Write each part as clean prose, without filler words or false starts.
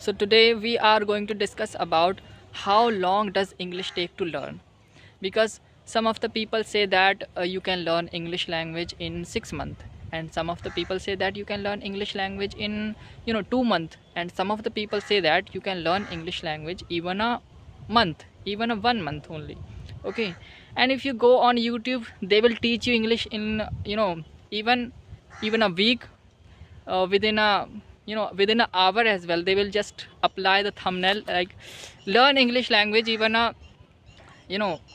So today we are going to discuss about how long does English take to learn, because some of the people say that you can learn English language in 6 months, and some of the people say that you can learn English language in 2 months, and some of the people say that you can learn English language even a month, even a 1 month only. Okay, and if you go on YouTube, they will teach you English in even a week, within a within an hour as well. They will just apply the thumbnail like learn English language even a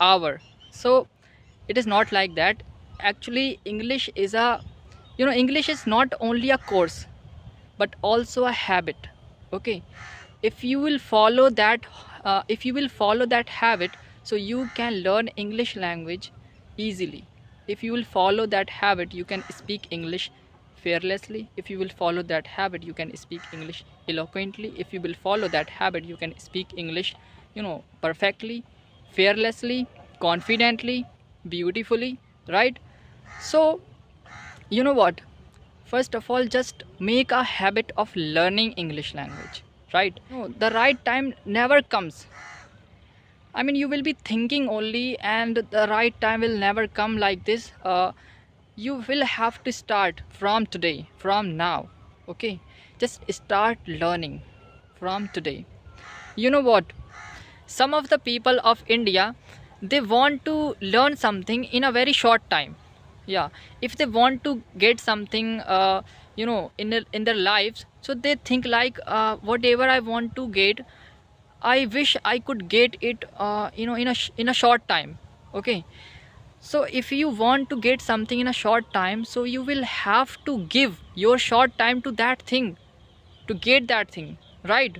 hour. So it is not like that. Actually, English is a English is not only a course but also a habit. Okay, if you will follow that, habit, so you can learn English language easily. If you will follow that habit, you can speak English fearlessly. If you will follow that habit, you can speak English eloquently. If you will follow that habit, you can speak English perfectly, fearlessly, confidently, beautifully, right? So you know what, first of all, just make a habit of learning English language, right? No, the right time never comes. I mean, you will be thinking only, and the right time will never come like this. You will have to start from today, from now. Okay, just start learning from today. You know what, some of the people of India, they want to learn something in a very short time. Yeah, if they want to get something in their lives, so they think like, whatever I want to get, I wish I could get it in a short time. Okay, so if you want to get something in a short time, so you will have to give your short time to that thing, to get that thing, right?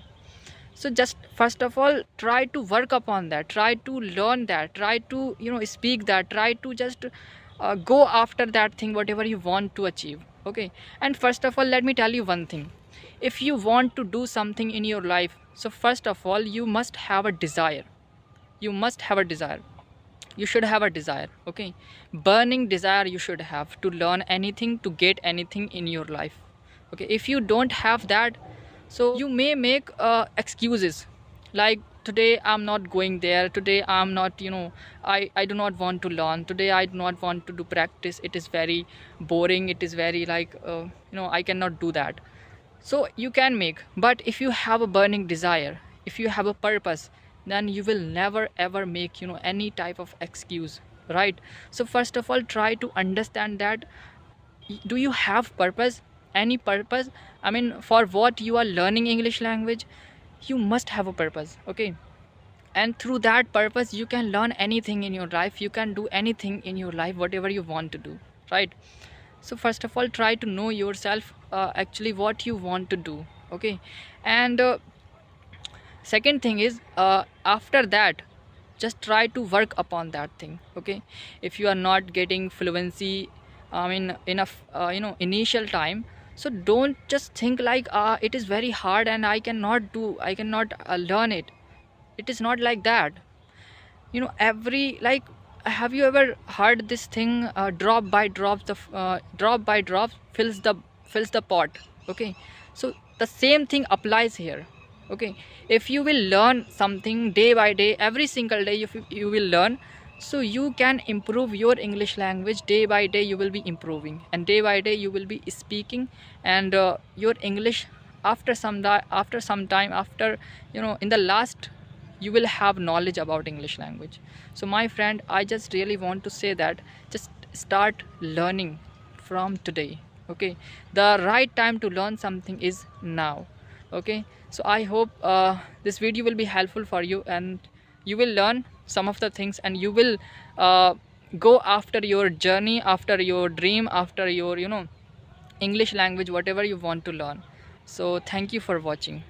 So just first of all, try to work upon that, try to learn that, try to speak that, try to just go after that thing, whatever you want to achieve. Okay, and first of all, let me tell you one thing. If you want to do something in your life, so first of all, you must have a desire. You must have a desire. You should have a desire. Okay, burning desire you should have to learn anything, to get anything in your life. Okay, if you don't have that, so you may make excuses like, today I'm not going there, today I'm not, I do not want to learn, today I do not want to do practice, it is very boring, it is very like, I cannot do that. So you can make, but if you have a burning desire, if you have a purpose, then you will never ever make any type of excuse, right? So first of all, try to understand that, do you have purpose, any purpose? I mean, for what you are learning English language, you must have a purpose. Okay, and through that purpose, you can learn anything in your life, you can do anything in your life, whatever you want to do, right? So first of all, try to know yourself, actually what you want to do. Okay, and second thing is, after that, just try to work upon that thing. Okay, if you are not getting fluency, I mean, enough initial time, so don't just think like, it is very hard and I cannot learn it. It is not like that. Every, like, have you ever heard this thing, drop by drop, drop by drop fills the pot. Okay, so the same thing applies here. Okay, if you will learn something day by day, every single day, if you will learn, so you can improve your English language. Day by day you will be improving, and day by day you will be speaking, and your English, after after some time, after in the last, you will have knowledge about English language. So my friend, I just really want to say that, just start learning from today. Okay, the right time to learn something is now. Okay, so I hope this video will be helpful for you, and you will learn some of the things, and you will go after your journey, after your dream, after your English language, whatever you want to learn. So thank you for watching.